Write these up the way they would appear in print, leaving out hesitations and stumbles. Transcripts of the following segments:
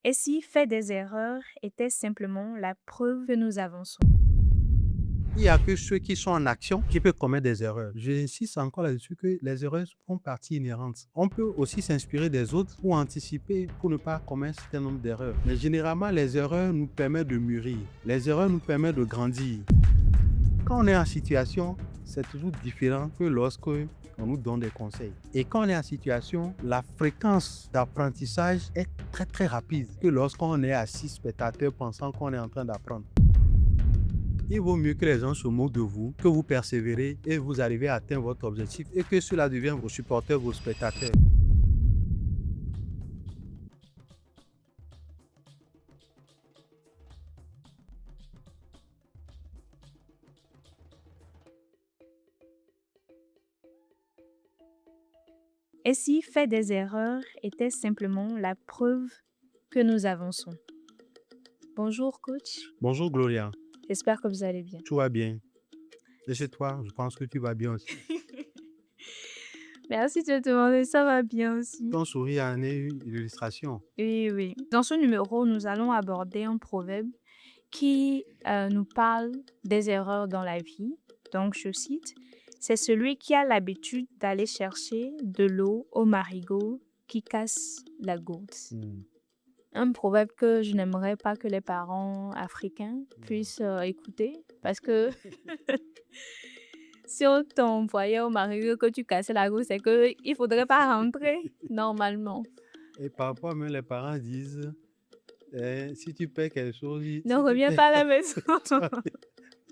Et si fait des erreurs était simplement la preuve que nous avançons? Il n'y a que ceux qui sont en action qui peuvent commettre des erreurs. J'insiste encore là-dessus que les erreurs font partie inhérente. On peut aussi s'inspirer des autres pour anticiper, pour ne pas commettre un certain nombre d'erreurs. Mais généralement, les erreurs nous permettent de mûrir. Les erreurs nous permettent de grandir. Quand on est en situation, c'est toujours différent que lorsque on nous donne des conseils. Et quand on est en situation, la fréquence d'apprentissage est très très rapide que lorsqu'on est assis spectateur pensant qu'on est en train d'apprendre. Il vaut mieux que les gens se moquent de vous, que vous persévérez et vous arrivez à atteindre votre objectif et que cela devienne vos supporters, vos spectateurs. Et si fait des erreurs était simplement la preuve que nous avançons? Bonjour coach, Bonjour Gloria, j'espère que vous allez bien. tout va bien? Et chez toi, je pense que tu vas bien aussi. Merci de te demander, ça va bien aussi. Ton sourire en est une illustration. Oui, oui. Dans ce numéro, nous allons aborder un proverbe qui nous parle des erreurs dans la vie. Donc, je cite, c'est celui qui a l'habitude d'aller chercher de l'eau au marigot qui casse la gourde. Un proverbe que je n'aimerais pas que les parents africains puissent écouter parce que si on t'envoyait au marigot que tu cassais la gourde, c'est qu'il ne faudrait pas rentrer normalement. Et parfois même les parents disent, si tu perds quelque chose, Ne si tu reviens perds, pas à la maison.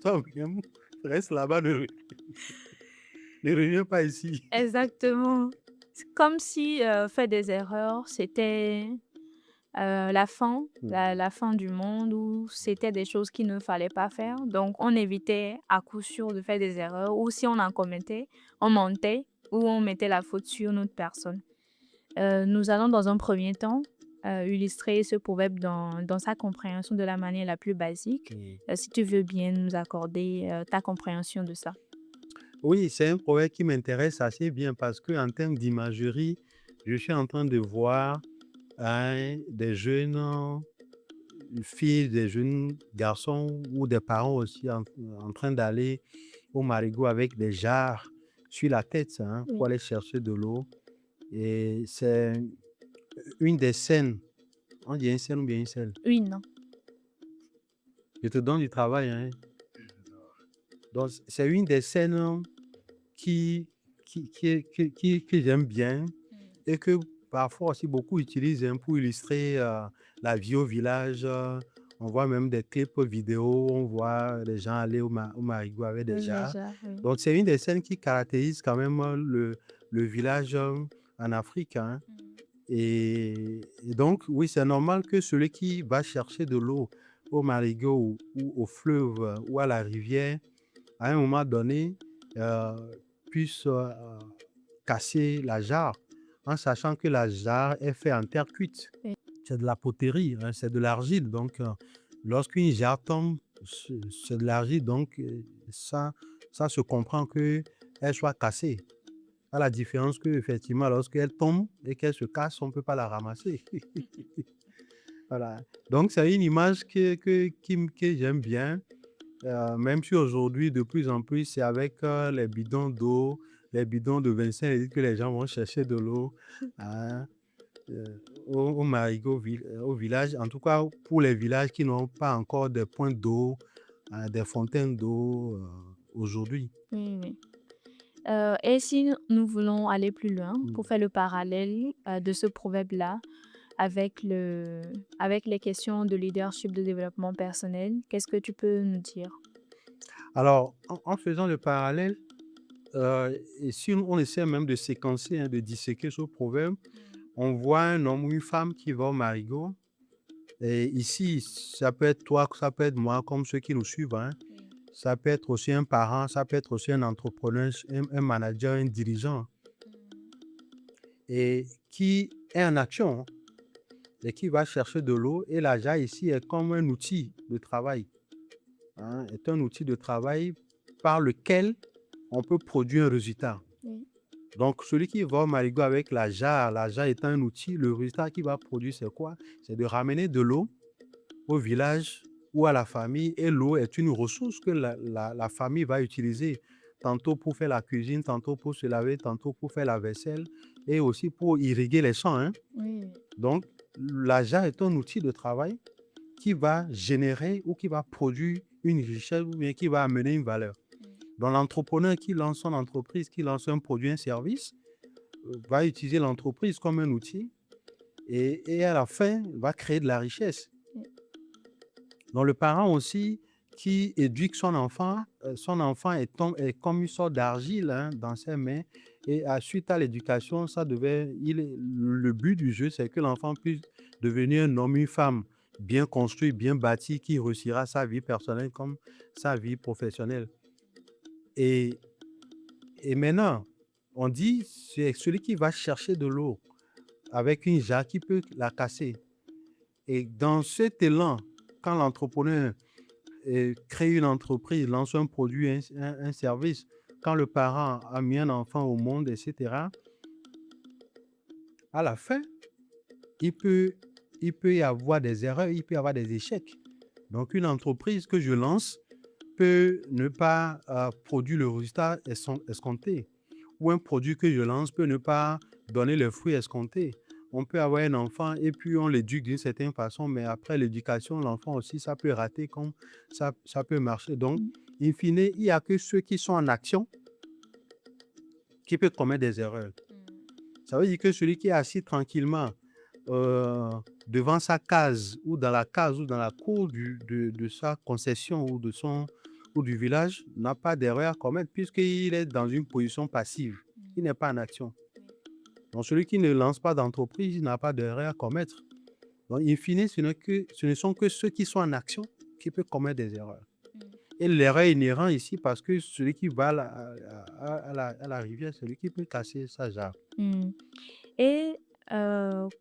toi-même, reste là-bas, ne reviens pas ici. Exactement. C'est comme si faire des erreurs, c'était la fin, la fin du monde ou c'était des choses qu'il ne fallait pas faire. Donc, on évitait à coup sûr de faire des erreurs ou si on en commettait, on mentait ou on mettait la faute sur une autre personne. Nous allons dans un premier temps illustrer ce proverbe dans sa compréhension de la manière la plus basique. Si tu veux bien nous accorder ta compréhension de ça. Oui, c'est un projet qui m'intéresse assez bien parce qu'en termes d'imagerie, je suis en train de voir des jeunes filles, des jeunes garçons ou des parents aussi en train d'aller au marigot avec des jarres sur la tête pour Oui, aller chercher de l'eau. Et c'est une des scènes, on dit une scène ou bien une scène. oui, non. Je te donne du travail. Donc, c'est une des scènes que j'aime bien et que parfois aussi beaucoup utilisent pour illustrer la vie au village. On voit même des clips vidéo, on voit les gens aller au marigot avec des Oui, jarres. déjà, oui. Donc, c'est une des scènes qui caractérise quand même le village en Afrique. Et donc, oui, c'est normal que celui qui va chercher de l'eau au marigot ou au fleuve ou à la rivière, à un moment donné, euh, puisse casser la jarre en sachant que la jarre est faite en terre cuite. Oui. C'est de la poterie, c'est de l'argile. Donc, lorsqu'une jarre tombe, c'est de l'argile. Donc, ça se comprend qu'elle soit cassée. À la différence que, effectivement, lorsqu'elle tombe et qu'elle se casse, on ne peut pas la ramasser. Voilà. Donc, c'est une image que j'aime bien. Même si aujourd'hui, de plus en plus, c'est avec les bidons d'eau, les bidons de 25 litres que les gens vont chercher de l'eau hein, au marigot, au village. En tout cas, pour les villages qui n'ont pas encore de points d'eau, des fontaines d'eau aujourd'hui. Oui, oui. Et si nous voulons aller plus loin pour Mm. faire le parallèle de ce proverbe-là avec avec les questions de leadership, de développement personnel, qu'est-ce que tu peux nous dire? Alors, en faisant le parallèle, et si on essaie même de séquencer, de disséquer ce proverbe, on voit un homme ou une femme qui va au marigot. Et ici, ça peut être toi, ça peut être moi, comme ceux qui nous suivent. Oui. Ça peut être aussi un parent, ça peut être aussi un entrepreneur, un manager, un dirigeant. Et qui est en action et qui va chercher de l'eau. Et l'agent ici est comme un outil de travail. Est un outil de travail par lequel on peut produire un résultat. Oui. Donc, celui qui va au marigot avec la jarre étant un outil, le résultat qu'il va produire, c'est quoi? C'est de ramener de l'eau au village ou à la famille. Et l'eau est une ressource que la famille va utiliser, tantôt pour faire la cuisine, tantôt pour se laver, tantôt pour faire la vaisselle et aussi pour irriguer les champs, hein. Oui. Donc, la jarre est un outil de travail qui va générer ou qui va produire une richesse ou bien qui va amener une valeur. Donc, l'entrepreneur qui lance son entreprise, qui lance un produit, un service, va utiliser l'entreprise comme un outil et à la fin, va créer de la richesse. Donc, le parent aussi qui éduque son enfant est comme une sorte d'argile, hein, dans ses mains. Et suite à l'éducation, le but du jeu, c'est que l'enfant puisse devenir un homme, une femme bien construit, bien bâti, qui réussira sa vie personnelle comme sa vie professionnelle. Et, et maintenant, on dit, c'est celui qui va chercher de l'eau avec une jarre qui peut la casser. Et dans cet élan, quand l'entrepreneur crée une entreprise, lance un produit, un service, quand le parent a mis un enfant au monde, etc., à la fin, il peut y avoir des erreurs, il peut y avoir des échecs. Donc, une entreprise que je lance peut ne pas produire le résultat escompté. Ou un produit que je lance peut ne pas donner le fruit escompté. On peut avoir un enfant et puis on l'éduque d'une certaine façon, mais après l'éducation, l'enfant aussi, ça peut rater comme ça peut marcher. Donc, in fine, il n'y a que ceux qui sont en action qui peuvent commettre des erreurs. Ça veut dire que celui qui est assis tranquillement devant sa case ou dans la cour de sa concession ou du village n'a pas d'erreur à commettre puisqu'il est dans une position passive. Il n'est pas en action. Donc, celui qui ne lance pas d'entreprise, il n'a pas d'erreur à commettre. Donc, in fine, ce ne sont que ceux qui sont en action qui peuvent commettre des erreurs. Et l'erreur est inhérente ici parce que celui qui va à la rivière, c'est lui qui peut casser sa jarre. Et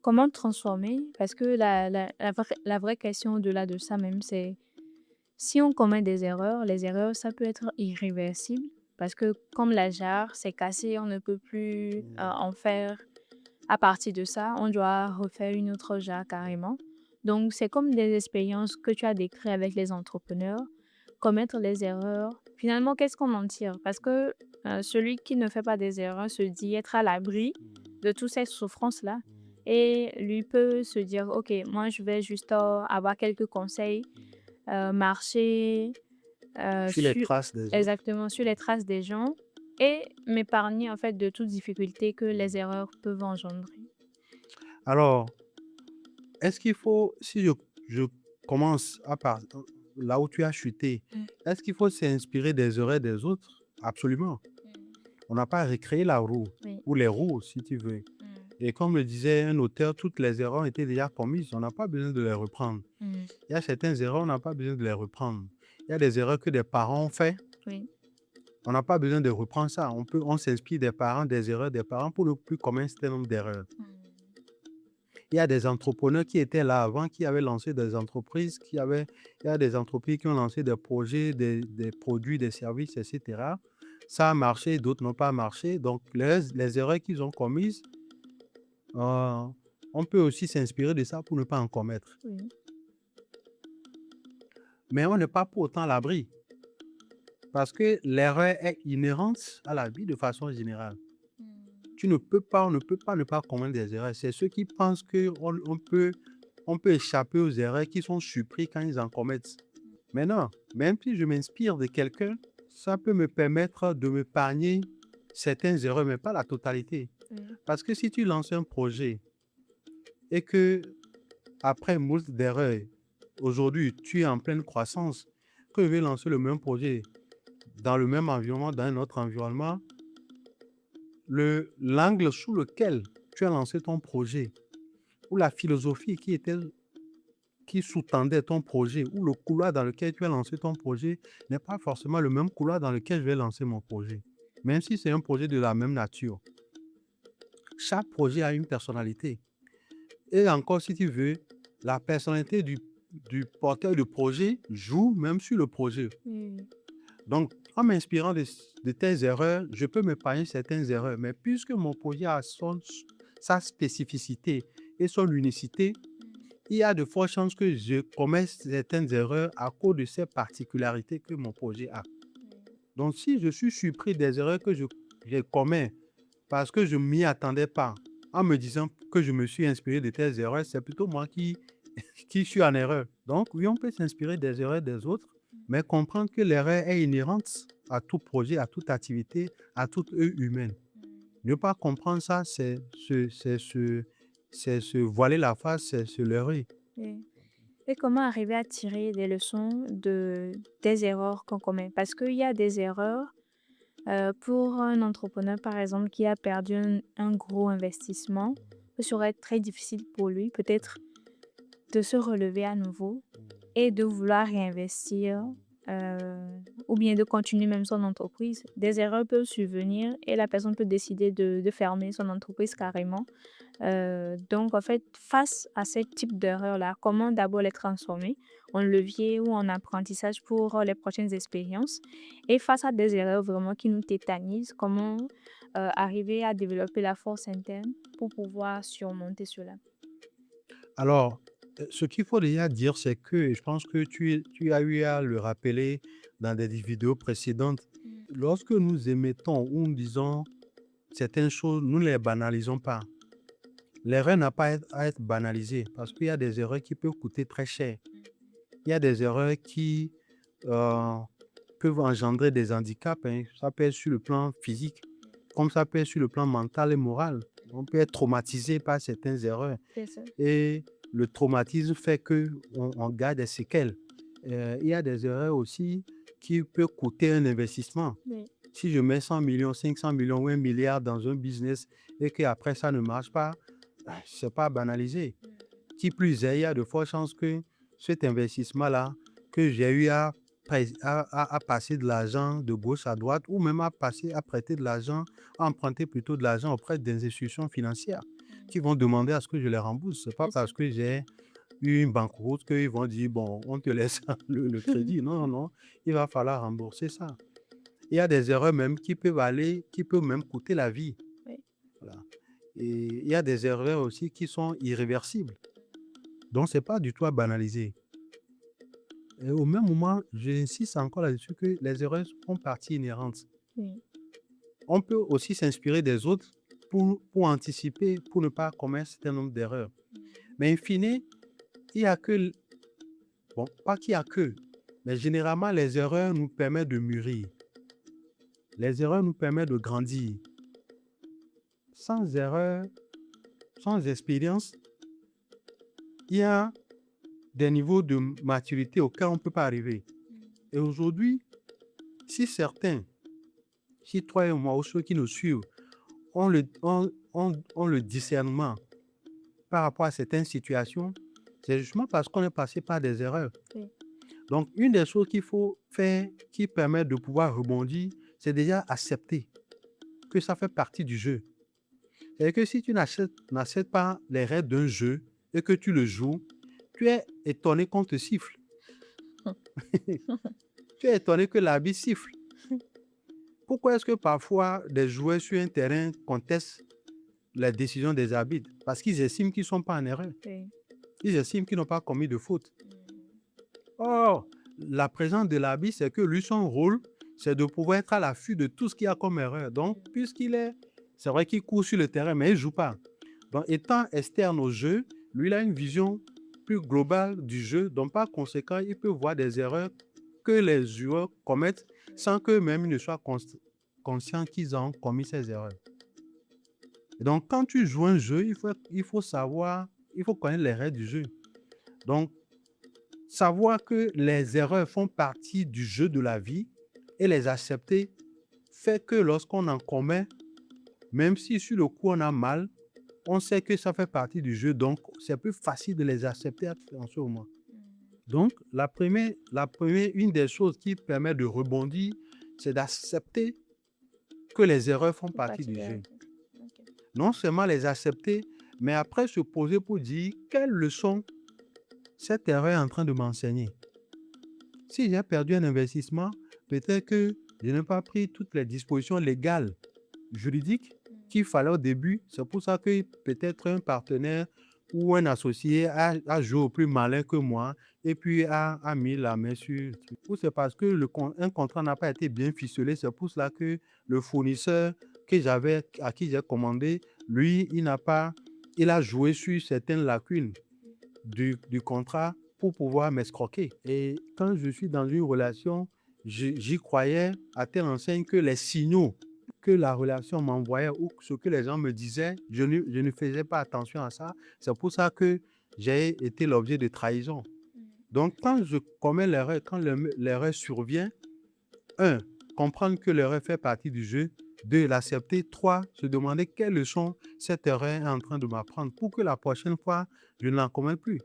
comment transformer? Parce que la vraie question au-delà de ça même, c'est si on commet des erreurs, les erreurs, ça peut être irréversible parce que comme la jarre, c'est cassé, on ne peut plus en faire à partir de ça, on doit refaire une autre jarre carrément. Donc, c'est comme des expériences que tu as décrites avec les entrepreneurs, commettre les erreurs. Finalement, qu'est-ce qu'on en tire? Parce que celui qui ne fait pas des erreurs se dit être à l'abri de toutes ces souffrances-là et lui peut se dire, OK, moi, je vais juste avoir quelques conseils, marcher Sur les sur, traces des autres. exactement sur les traces des gens et m'épargner en fait de toute difficulté que les erreurs peuvent engendrer. Alors, est-ce qu'il faut, si je commence là où tu as chuté, est-ce qu'il faut s'inspirer des erreurs des autres? Absolument. On n'a pas à recréer la roue, Oui. ou les roues, si tu veux. Et comme le disait un auteur, toutes les erreurs ont été déjà commises, on n'a pas besoin de les reprendre. Il y a certaines erreurs, on n'a pas besoin de les reprendre. Il y a des erreurs que des parents ont fait, Oui. on n'a pas besoin de reprendre ça. On s'inspire des parents, des erreurs des parents pour ne plus commettre un certain nombre d'erreurs. Il y a des entrepreneurs qui étaient là avant, qui avaient lancé des entreprises, il y a des entreprises qui ont lancé des projets, des produits, des services, etc. Ça a marché, d'autres n'ont pas marché. Donc, les erreurs qu'ils ont commises, on peut aussi s'inspirer de ça pour ne pas en commettre. Oui. Mais on n'est pas pour autant à l'abri. Parce que l'erreur est inhérente à la vie de façon générale. On ne peut pas ne pas commettre des erreurs. C'est ceux qui pensent qu'on peut échapper aux erreurs qui sont surpris quand ils en commettent. Mais non, même si je m'inspire de quelqu'un, ça peut me permettre de m'épargner certaines erreurs, mais pas la totalité. Parce que si tu lances un projet et que après moult d'erreurs, aujourd'hui, tu es en pleine croissance, que je vais lancer le même projet dans le même environnement, dans un autre environnement, l'angle sous lequel tu as lancé ton projet, ou la philosophie qui sous-tendait ton projet, ou le couloir dans lequel tu as lancé ton projet, n'est pas forcément le même couloir dans lequel je vais lancer mon projet. Même si c'est un projet de la même nature. Chaque projet a une personnalité. Et encore, si tu veux, la personnalité du porteur de projet joue même sur le projet. Donc, En m'inspirant de telles erreurs, je peux m'épargner certaines erreurs. Mais puisque mon projet a sa spécificité et son unicité, il y a de fortes chances que je commette certaines erreurs à cause de ces particularités que mon projet a. Donc, si je suis surpris des erreurs que je commets parce que je ne m'y attendais pas, en me disant que je me suis inspiré de telles erreurs, c'est plutôt moi qui suis en erreur. Donc, oui, on peut s'inspirer des erreurs des autres, mais comprendre que l'erreur est inhérente à tout projet, à toute activité, à toute œuvre humaine. Ne pas comprendre ça, c'est se voiler la face, c'est se leurrer. Oui. Et comment arriver à tirer des leçons des erreurs qu'on commet? Parce qu'il y a des erreurs, pour un entrepreneur, par exemple, qui a perdu un gros investissement, ce serait très difficile pour lui, peut-être, de se relever à nouveau et de vouloir réinvestir, ou bien de continuer même son entreprise. Des erreurs peuvent survenir et la personne peut décider de fermer son entreprise carrément. Donc en fait, face à ce type d'erreur-là, comment d'abord les transformer en levier ou en apprentissage pour, les prochaines expériences? Et face à des erreurs vraiment qui nous tétanisent, comment, arriver à développer la force interne pour pouvoir surmonter cela? Alors, ce qu'il faut déjà dire, c'est que, et je pense que tu as eu à le rappeler dans des vidéos précédentes, Mmh. lorsque nous émettons ou nous disons certaines choses, nous ne les banalisons pas. L'erreur n'a pas à être banalisée parce qu'il y a des erreurs qui peuvent coûter très cher. Il y a des erreurs qui euh, peuvent engendrer des handicaps, hein. Ça peut être sur le plan physique, comme ça peut être sur le plan mental et moral. On peut être traumatisé par certaines erreurs. C'est ça. Et le traumatisme fait qu'on garde des séquelles. Il y a des erreurs aussi qui peuvent coûter un investissement. Oui. Si je mets 100 millions, 500 millions ou 1 milliard dans un business et qu'après ça ne marche pas, c'est pas banalisé. Qui plus est, il y a de fortes chances que cet investissement-là, que j'ai eu à passer de l'argent de gauche à droite ou même à prêter de l'argent, à emprunter plutôt de l'argent auprès des institutions financières qui vont demander à ce que je les rembourse. Ce n'est pas C'est ça. parce que j'ai eu une banqueroute qu'ils vont dire, bon, on te laisse le crédit. Non, non, non, il va falloir rembourser ça. Il y a des erreurs même qui peuvent même coûter la vie. Oui. Voilà. Et il y a des erreurs aussi qui sont irréversibles. Donc, ce n'est pas du tout à banaliser. Et au même moment, j'insiste encore là-dessus que les erreurs font partie inhérente. Oui. On peut aussi s'inspirer des autres pour anticiper, pour ne pas commettre un certain nombre d'erreurs. Mais in fine, il y a que, bon, pas qu'il y a que, mais généralement, les erreurs nous permettent de mûrir. Les erreurs nous permettent de grandir. Sans erreur, sans expérience, il y a des niveaux de maturité auxquels on ne peut pas arriver. Et aujourd'hui, si certains, si toi et moi ou ceux qui nous suivent ont le discernement par rapport à certaines situations, c'est justement parce qu'on est passé par des erreurs. Oui. Donc, une des choses qu'il faut faire qui permet de pouvoir rebondir, c'est déjà accepter que ça fait partie du jeu. C'est-à-dire que si tu n'acceptes pas les règles d'un jeu et que tu le joues, tu es étonné qu'on te siffle. Tu es étonné que l'arbitre siffle. Pourquoi est-ce que parfois des joueurs sur un terrain contestent la décision des arbitres? Parce qu'ils estiment qu'ils ne sont pas en erreur. Oui. Ils estiment qu'ils n'ont pas commis de faute. Or, la présence de l'arbitre, c'est que lui, son rôle, c'est de pouvoir être à l'affût de tout ce qu'il y a comme erreur. Donc, c'est vrai qu'il court sur le terrain, mais il ne joue pas. Donc, étant externe au jeu, lui, il a une vision plus globale du jeu. Donc, par conséquent, il peut voir des erreurs que les joueurs commettent sans qu'eux-mêmes ne soient conscients qu'ils ont commis ces erreurs. Et donc, quand tu joues un jeu, il faut savoir, il faut connaître les règles du jeu. Donc, savoir que les erreurs font partie du jeu de la vie et les accepter fait que lorsqu'on en commet, même si sur le coup on a mal, on sait que ça fait partie du jeu, donc c'est plus facile de les accepter en ce moment. Donc, une des choses qui permet de rebondir, c'est d'accepter que les erreurs font partie du jeu. Ok. Non seulement les accepter, mais après se poser pour dire quelle leçon cette erreur est en train de m'enseigner. Si j'ai perdu un investissement, peut-être que Je n'ai pas pris toutes les dispositions légales, juridiques qu'il fallait au début. C'est pour ça que peut-être un partenaire ou un associé a joué au plus malin que moi et puis a mis la main sur le truc. Ou c'est parce que un contrat n'a pas été bien ficelé. C'est pour cela que le fournisseur à qui j'ai commandé, lui, il a joué sur certaines lacunes du contrat pour pouvoir m'escroquer. Et quand je suis dans une relation, j'y croyais à telle enseigne que les signaux que la relation m'envoyait ou ce que les gens me disaient, je ne faisais pas attention à ça. C'est pour ça que j'ai été l'objet de trahison. Donc, quand je commets l'erreur, quand l'erreur survient, un, comprendre que l'erreur fait partie du jeu. Deux, l'accepter. Trois, se demander quelle leçon cette erreur est en train de m'apprendre pour que la prochaine fois, je ne l'en commette plus.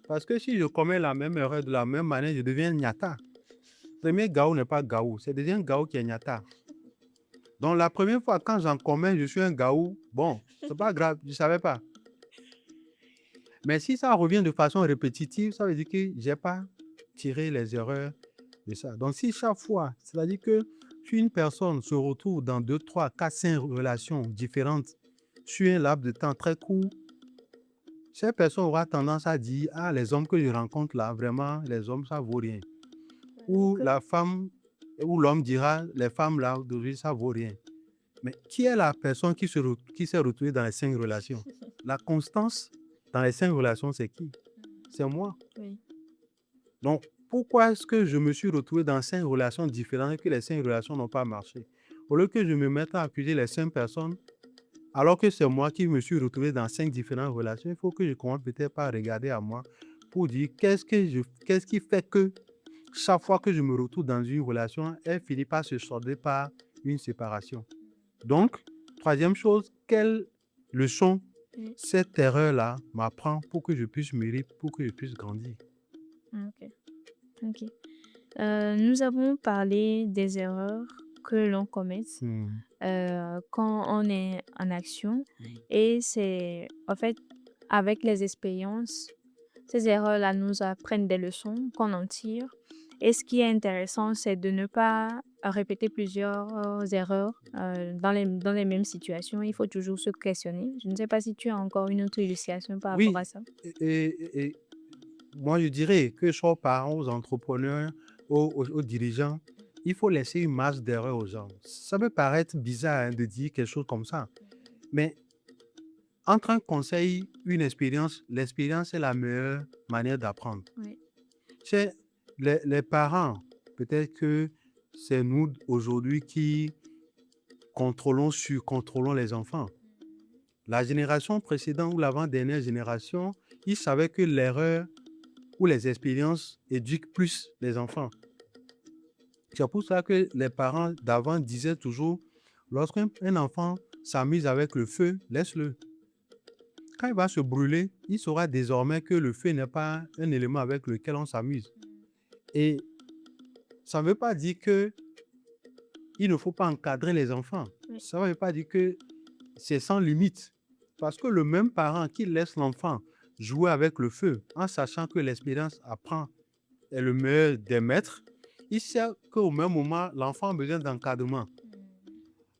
Parce que si je commets la même erreur de la même manière, je deviens Nyata. Le premier Gao n'est pas Gao, c'est le deuxième Gao qui est Nyata. Donc, la première fois, quand j'en commets, je suis un Gao. Bon, c'est pas grave, je ne savais pas. Mais si ça revient de façon répétitive, ça veut dire que je n'ai pas tiré les erreurs de ça. Donc, si chaque fois, c'est-à-dire que si une personne se retrouve dans 2, 3, 4, 5 relations différentes sur un laps de temps très court, cette personne aura tendance à dire « Ah, les hommes que je rencontre là, vraiment, les hommes, ça vaut rien. » Ou la femme, ou l'homme dira « Les femmes là, d'aujourd'hui, ça vaut rien. » Mais qui est la personne qui s'est retrouvée dans les 5 relations? La constance dans les 5 relations, c'est qui? C'est moi. Oui. Donc, pourquoi est-ce que je me suis retrouvé dans 5 relations différentes et que les 5 relations n'ont pas marché? Au lieu que je me mette à accuser les 5 personnes, alors que c'est moi qui me suis retrouvé dans 5 différentes relations, il faut que je commence peut-être par regarder à moi pour dire qu'est-ce qui fait que chaque fois que je me retrouve dans une relation, elle finit par se solder par une séparation. Donc, troisième chose, quelle leçon cette erreur-là m'apprend pour que je puisse mûrir, pour que je puisse grandir? Ok. Nous avons parlé des erreurs que l'on commet quand on est en action et c'est en fait avec les expériences, ces erreurs-là nous apprennent des leçons qu'on en tire. Et ce qui est intéressant, c'est de ne pas répéter plusieurs erreurs dans les mêmes situations. Il faut toujours se questionner. Je ne sais pas si tu as encore une autre illustration par rapport à Oui, ça. et moi je dirais que soit aux parents, aux entrepreneurs, aux dirigeants, il faut laisser une marge d'erreur aux gens. Ça peut paraître bizarre de dire quelque chose comme ça, mais entre un conseil, une expérience, l'expérience est la meilleure manière d'apprendre. Oui. C'est les parents, peut-être que c'est nous aujourd'hui qui contrôlons les enfants. La génération précédente ou l'avant-dernière génération, ils savaient que l'erreur ou les expériences éduquent plus les enfants. C'est pour ça que les parents d'avant disaient toujours, lorsqu'un enfant s'amuse avec le feu, laisse-le. Quand il va se brûler, il saura désormais que le feu n'est pas un élément avec lequel on s'amuse. Et ça ne veut pas dire qu'il ne faut pas encadrer les enfants. Oui. Ça ne veut pas dire que c'est sans limite. Parce que le même parent qui laisse l'enfant jouer avec le feu, en sachant que l'expérience apprend est le meilleur des maîtres, il sait qu'au même moment, l'enfant a besoin d'encadrement.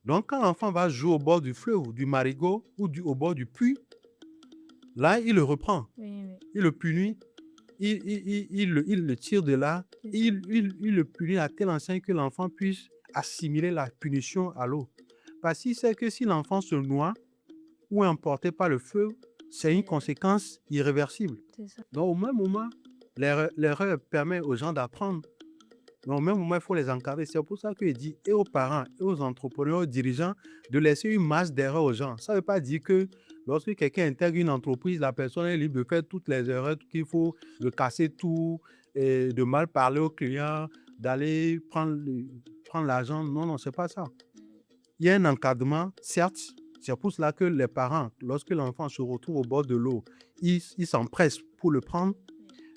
Donc, quand l'enfant va jouer au bord du fleuve, ou du marigot, ou au bord du puits, là, il le reprend. Oui. Il le punit, il le tire de là, il le punit à telle enseigne que l'enfant puisse assimiler la punition à l'eau. Parce qu'il sait que si l'enfant se noie ou est emporté par le feu, c'est une conséquence irréversible. C'est ça. Donc, au même moment, l'erreur permet aux gens d'apprendre. Mais au même moment, il faut les encadrer. C'est pour ça qu'il dit et aux parents, et aux entrepreneurs, aux dirigeants, de laisser une masse d'erreurs aux gens. Ça ne veut pas dire que lorsque quelqu'un intègre une entreprise, la personne est libre de faire toutes les erreurs qu'il faut, de casser tout, et de mal parler au client, d'aller prendre l'argent. Non, non, ce n'est pas ça. Il y a un encadrement, certes. C'est pour cela que les parents, lorsque l'enfant se retrouve au bord de l'eau, ils s'empressent pour le prendre,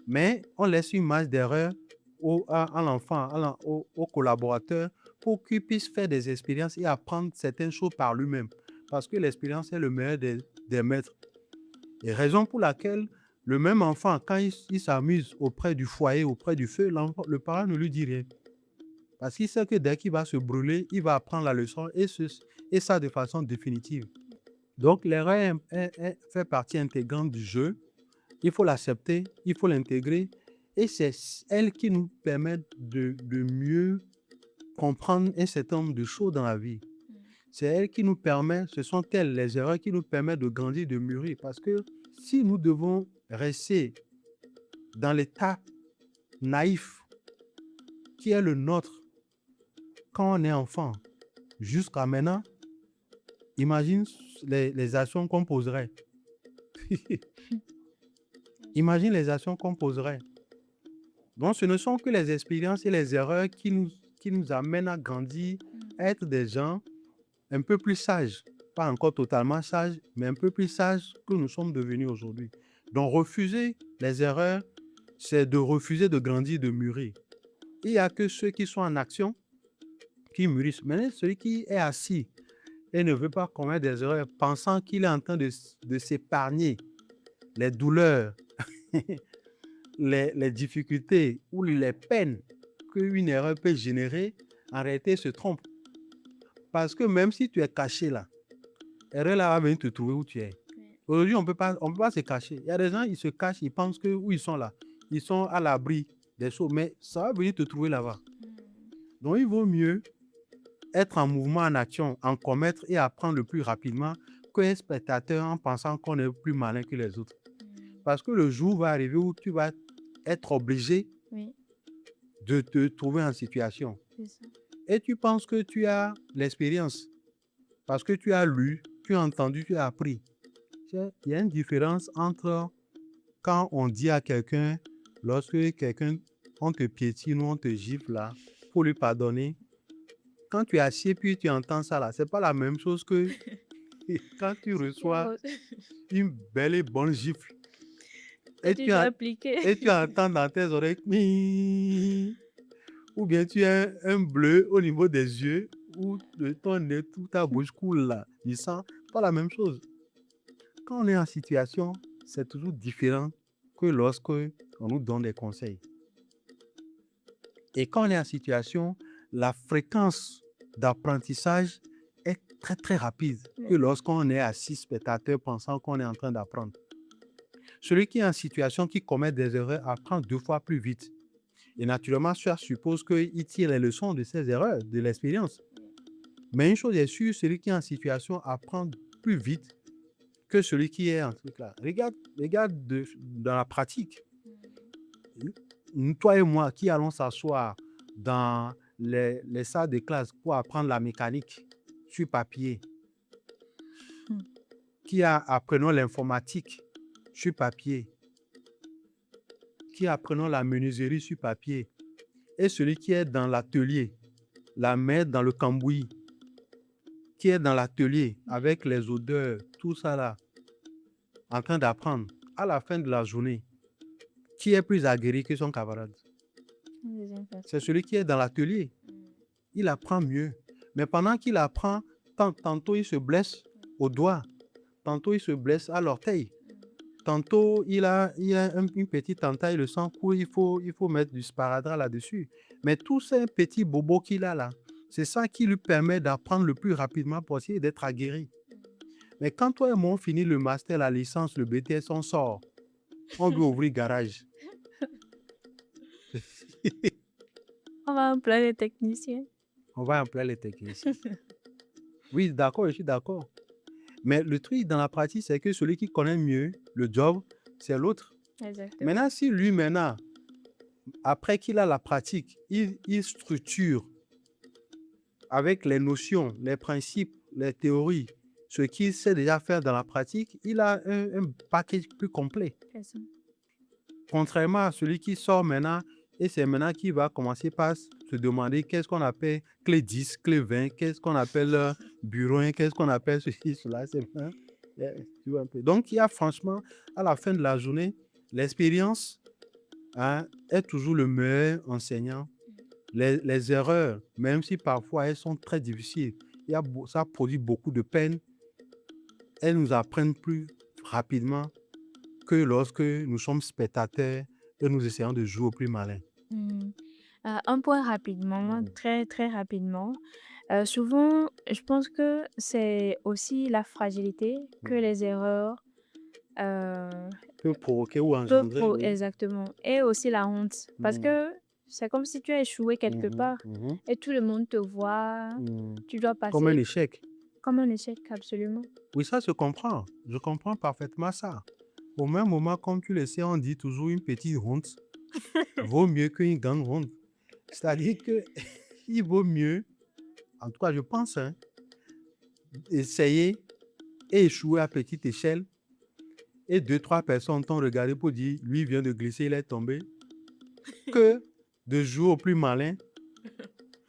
mais on laisse une marge d'erreur à l'enfant, au collaborateur, pour qu'il puisse faire des expériences et apprendre certaines choses par lui-même. Parce que l'expérience est le meilleur des maîtres. Et raison pour laquelle le même enfant, quand il s'amuse auprès du foyer, auprès du feu, le parent ne lui dit rien. Parce qu'il sait que dès qu'il va se brûler, il va apprendre la leçon et ça de façon définitive. Donc, l'erreur fait partie intégrante du jeu. Il faut l'accepter, il faut l'intégrer. Et c'est elle qui nous permet de mieux comprendre un certain nombre de choses dans la vie. C'est elle qui nous permet, ce sont elles les erreurs qui nous permettent de grandir, de mûrir. Parce que si nous devons rester dans l'état naïf qui est le nôtre quand on est enfant jusqu'à maintenant, imagine les actions qu'on poserait. Imagine les actions qu'on poserait. Donc, ce ne sont que les expériences et les erreurs qui nous amènent à grandir, à être des gens un peu plus sages. Pas encore totalement sages, mais un peu plus sages que nous sommes devenus aujourd'hui. Donc, refuser les erreurs, c'est de refuser de grandir, de mûrir. Il n'y a que ceux qui sont en action qui mûrissent. Maintenant, celui qui est assis et ne veut pas commettre des erreurs, pensant qu'il est en train de s'épargner les douleurs, les difficultés ou les peines qu'une erreur peut générer, en réalité, il se trompe. Parce que même si tu es caché là, l'erreur là va venir te trouver où tu es. Aujourd'hui, on ne peut pas se cacher. Il y a des gens, ils se cachent, ils pensent que où ils sont là, ils sont à l'abri des choses, mais ça va venir te trouver là-bas. Donc, il vaut mieux être en mouvement, en action, en commettre et apprendre le plus rapidement qu'un spectateur en pensant qu'on est plus malin que les autres. Parce que le jour va arriver où tu vas être obligé de te trouver en situation. Et tu penses que tu as l'expérience parce que tu as lu, tu as entendu, tu as appris. Il y a une différence entre quand on dit à quelqu'un, lorsque quelqu'un, on te piétine ou on te gifle là, pour lui pardonner. Quand tu es assis puis tu entends ça là, c'est pas la même chose que quand tu reçois une belle et bonne gifle et tu entends dans tes oreilles ou bien tu as un bleu au niveau des yeux ou de ton nez, toute ta bouche coule là, du sang, pas la même chose. Quand on est en situation, c'est toujours différent que lorsque on nous donne des conseils. Et quand on est en situation, la fréquence d'apprentissage est très très rapide que lorsqu'on est assis spectateur pensant qu'on est en train d'apprendre. Celui qui est en situation, qui commet des erreurs, apprend 2 fois plus vite. Et naturellement, ça suppose qu'il tire les leçons de ses erreurs, de l'expérience. Mais une chose est sûre, celui qui est en situation apprend plus vite que celui qui est en truc là. Regarde dans la pratique. Toi et moi qui allons s'asseoir dans les salles de classe pour apprendre la mécanique sur papier, qui apprenons l'informatique sur papier, qui apprenons la menuiserie sur papier, et celui qui est dans l'atelier, la main dans le cambouis, qui est dans l'atelier avec les odeurs, tout ça là, en train d'apprendre, à la fin de la journée, qui est plus aguerri que son camarade? C'est celui qui est dans l'atelier. Il apprend mieux. Mais pendant qu'il apprend, tantôt il se blesse au doigt, tantôt il se blesse à l'orteil, tantôt il a une petite entaille, le sang coule, il faut mettre du sparadrap là-dessus. Mais tous ces petits bobos qu'il a là, c'est ça qui lui permet d'apprendre le plus rapidement possible et d'être aguerri. Mais quand toi et moi on finit le master, la licence, le BTS, on sort, on veut ouvrir garage. On va employer les techniciens. On va employer les techniciens. Oui, d'accord, je suis d'accord. Mais le truc dans la pratique, c'est que celui qui connaît mieux le job, c'est l'autre. Exactement. Maintenant, si lui, après qu'il a la pratique, il structure avec les notions, les principes, les théories, ce qu'il sait déjà faire dans la pratique, il a un package plus complet. Contrairement à celui qui sort maintenant, et c'est maintenant qu'il va commencer par se demander qu'est-ce qu'on appelle clé 10, clé 20, qu'est-ce qu'on appelle bureau, qu'est-ce qu'on appelle ceci, cela. Tu vois un peu. Donc, il y a franchement, à la fin de la journée, l'expérience est toujours le meilleur enseignant. Les erreurs, même si parfois elles sont très difficiles, ça produit beaucoup de peine, elles nous apprennent plus rapidement que lorsque nous sommes spectateurs et nous essayons de jouer au plus malin. Un point rapidement, Mhm. très, très rapidement. Souvent, je pense que c'est aussi la fragilité que Mhm. les erreurs, heu, Peut provoquer ou peuvent engendrer, pro oui. exactement et aussi la honte. Parce Mhm. que c'est comme si tu as échoué quelque Mhm. part Mhm. et tout le monde te voit, Mhm. tu dois Comme un passer échec. comme un échec, absolument. Oui, ça se comprend. Je comprends parfaitement ça. Au même moment, comme tu le sais, on dit toujours une petite honte vaut mieux qu'une grande honte. C'est-à-dire que il vaut mieux, en tout cas, je pense, hein, essayer et échouer à petite échelle et deux, trois personnes t'ont regardé pour dire, lui vient de glisser, il est tombé, que de jouer au plus malin,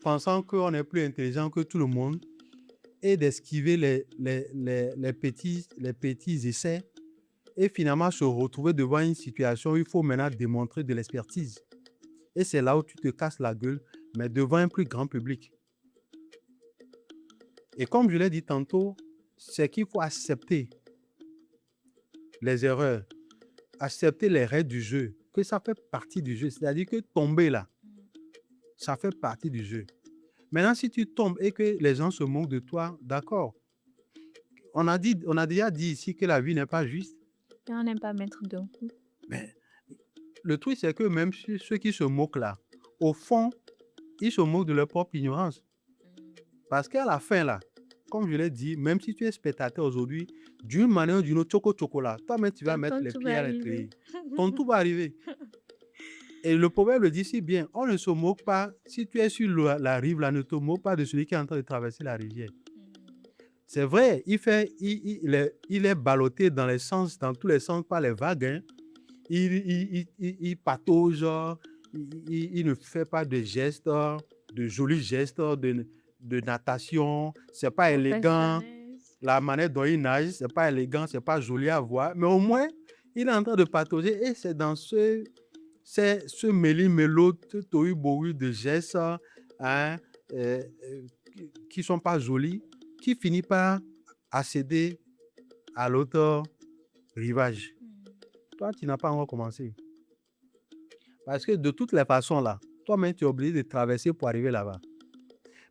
pensant qu'on est plus intelligent que tout le monde et d'esquiver les petits essais et finalement se retrouver devant une situation où il faut maintenant démontrer de l'expertise. Et c'est là où tu te casses la gueule, mais devant un plus grand public. Et comme je l'ai dit tantôt, c'est qu'il faut accepter les erreurs, accepter les règles du jeu, que ça fait partie du jeu. C'est-à-dire que tomber là, ça fait partie du jeu. Maintenant, si tu tombes et que les gens se moquent de toi, d'accord. On a déjà dit ici que la vie n'est pas juste, Et on n'aime pas mettre de coup. mais le truc, c'est que même ceux qui se moquent là, au fond, ils se moquent de leur propre ignorance. Parce qu'à la fin, là, comme je l'ai dit, même si tu es spectateur aujourd'hui, d'une manière ou d'une autre, chocolat, toi-même, tu vas mettre Quand les tout pieds va à arriver. l'étrier. Ton tout va arriver. Et le proverbe le dit si bien, on ne se moque pas, si tu es sur la rive, là, ne te moque pas de celui qui est en train de traverser la rivière. C'est vrai, il est ballotté dans les sens, dans tous les sens par les vagues. Hein. Il patauge, il ne fait pas de gestes, de jolis gestes de natation. C'est pas élégant. Professionnel. La manière dont il nage, c'est pas élégant, c'est pas joli à voir. Mais au moins, il est en train de patauger et c'est dans ce méli-mélo, tohu-bohu de gestes hein, qui sont pas jolis, qui finit par accéder à l'autre rivage. Toi, tu n'as pas encore commencé. Parce que de toutes les façons, là, toi-même, tu es obligé de traverser pour arriver là-bas.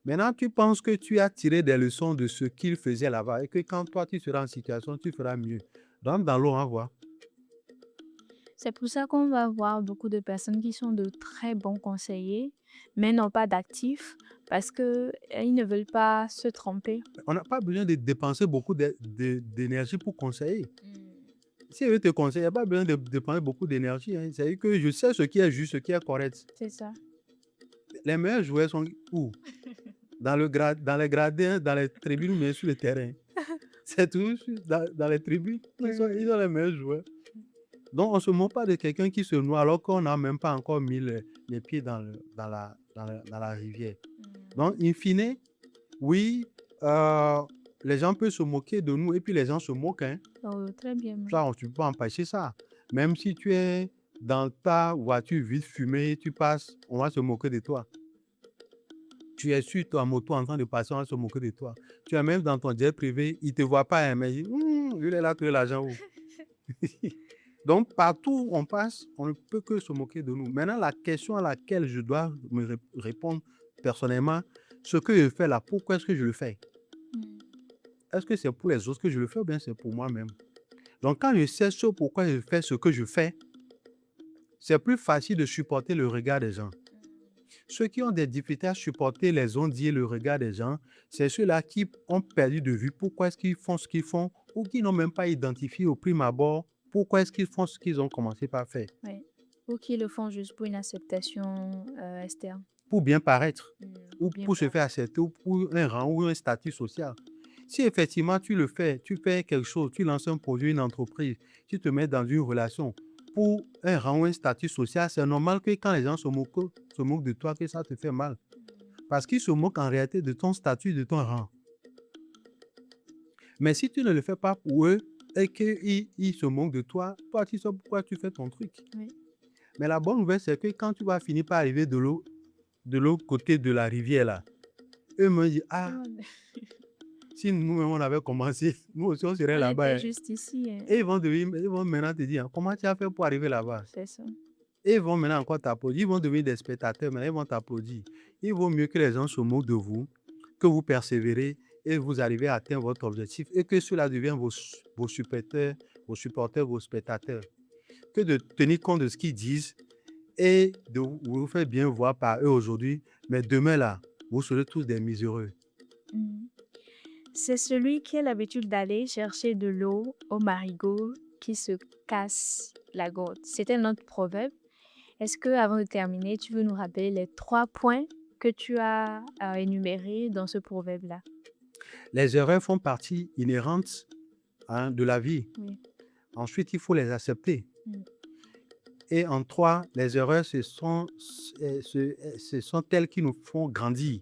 Maintenant, tu penses que tu as tiré des leçons de ce qu'il faisait là-bas et que quand toi, tu seras en situation, tu feras mieux. Donc, dans l'eau, on va voir. C'est pour ça qu'on va voir beaucoup de personnes qui sont de très bons conseillers, mais n'ont pas d'actifs parce que ils ne veulent pas se tromper. On n'a pas besoin de dépenser beaucoup d'énergie pour conseiller. Si je veux te conseiller, il n'y a pas besoin de dépenser beaucoup d'énergie. Hein. C'est-à-dire que je sais ce qui est juste, ce qui est correct. C'est ça. Les meilleurs joueurs sont où? Dans les gradins, dans les tribunes, mais sur le terrain. C'est tout dans les tribunes Oui, ils oui. sont les meilleurs joueurs. Donc, on ne se moque pas de quelqu'un qui se noie alors qu'on n'a même pas encore mis les pieds dans la rivière. Donc, in fine, oui, les gens peuvent se moquer de nous et puis les gens se moquent. Hein. Oh, très bien. Ça, tu peux empêcher ça. Même si tu es dans ta voiture vide fumée, tu passes, on va se moquer de toi. Tu es sur ta moto en train de passer, on va se moquer de toi. Tu es même dans ton jet privé, il ne te voit pas, hein, mais il est là que l'argent où. Donc, partout où on passe, on ne peut que se moquer de nous. Maintenant, la question à laquelle je dois me répondre personnellement, ce que je fais là, pourquoi est-ce que je le fais? Est-ce que c'est pour les autres que je le fais ou bien c'est pour moi-même? Donc, quand je sais pourquoi je fais ce que je fais, c'est plus facile de supporter le regard des gens. Ceux qui ont des difficultés à supporter les ondes et le regard des gens, c'est ceux-là qui ont perdu de vue pourquoi est-ce qu'ils font ce qu'ils font ou qui n'ont même pas identifié au prime abord pourquoi est-ce qu'ils font ce qu'ils ont commencé par faire. Oui. Ou qui le font juste pour une acceptation externe. Pour bien paraître ou Pour bien pour se faire accepter ou pour un rang ou un statut social. Si effectivement tu le fais, tu fais quelque chose, tu lances un produit, une entreprise, tu te mets dans une relation pour un rang ou un statut social, c'est normal que quand les gens se moquent de toi, que ça te fait mal. Parce qu'ils se moquent en réalité de ton statut, de ton rang. Mais si tu ne le fais pas pour eux et qu'ils se moquent de toi, toi, tu sais pourquoi tu fais ton truc. Oui. Mais la bonne nouvelle, c'est que quand tu vas finir par arriver de l'autre côté de la rivière, là, eux me disent, ah, si nous-mêmes on avait commencé, nous aussi on serait On là-bas. était Hein. juste ici. Hein. Et ils vont maintenant te dire, comment tu as fait pour arriver là-bas? C'est ça. Et ils vont maintenant encore t'applaudir. Ils vont devenir des spectateurs, maintenant ils vont t'applaudir. Il vaut mieux que les gens se moquent de vous, que vous persévérez et vous arrivez à atteindre votre objectif et que cela devienne vos supporters, vos spectateurs, que de tenir compte de ce qu'ils disent et de vous faire bien voir par eux aujourd'hui, mais demain là, vous serez tous des miséreux. Mmh. C'est celui qui a l'habitude d'aller chercher de l'eau au marigot qui se casse la gorge. C'était notre proverbe. Est-ce que, avant de terminer, tu veux nous rappeler les 3 points que tu as, énumérés dans ce proverbe-là? Les erreurs font partie inhérente, hein, de la vie. Oui. Ensuite, il faut les accepter. Mmh. Et en 3, les erreurs, ce sont elles qui nous font grandir,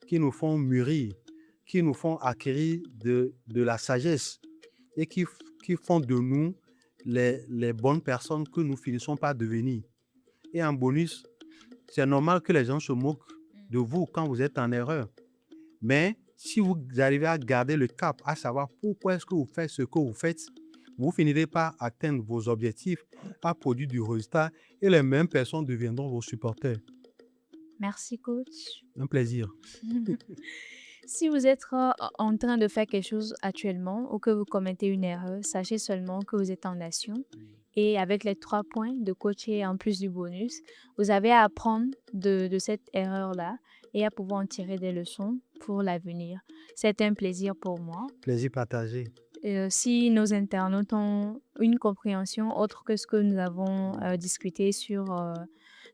qui nous font mûrir, qui nous font acquérir de la sagesse et qui font de nous les bonnes personnes que nous finissons par devenir. Et en bonus, c'est normal que les gens se moquent de vous quand vous êtes en erreur. Mais si vous arrivez à garder le cap, à savoir pourquoi est-ce que vous faites ce que vous faites, vous finirez par atteindre vos objectifs, par produire du résultat et les mêmes personnes deviendront vos supporters. Merci coach. Un plaisir. Si vous êtes, en train de faire quelque chose actuellement ou que vous commettez une erreur, sachez seulement que vous êtes en nation et avec les 3 points de coach et en plus du bonus, vous avez à apprendre de cette erreur-là et à pouvoir en tirer des leçons pour l'avenir. C'était un plaisir pour moi. Plaisir partagé. Si nos internautes ont une compréhension autre que ce que nous avons, discuté sur,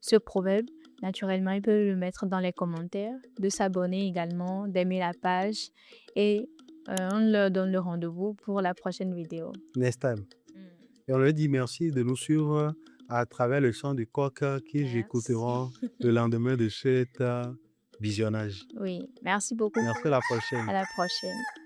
ce proverbe, naturellement, ils peuvent le mettre dans les commentaires, de s'abonner également, d'aimer la page et on leur donne le rendez-vous pour la prochaine vidéo. Next time. Mmh. Et on leur dit merci de nous suivre à travers le chant du coq qui Merci. j'écouteront le lendemain de cet visionnage. Oui, merci beaucoup. Merci, à la prochaine. À la prochaine.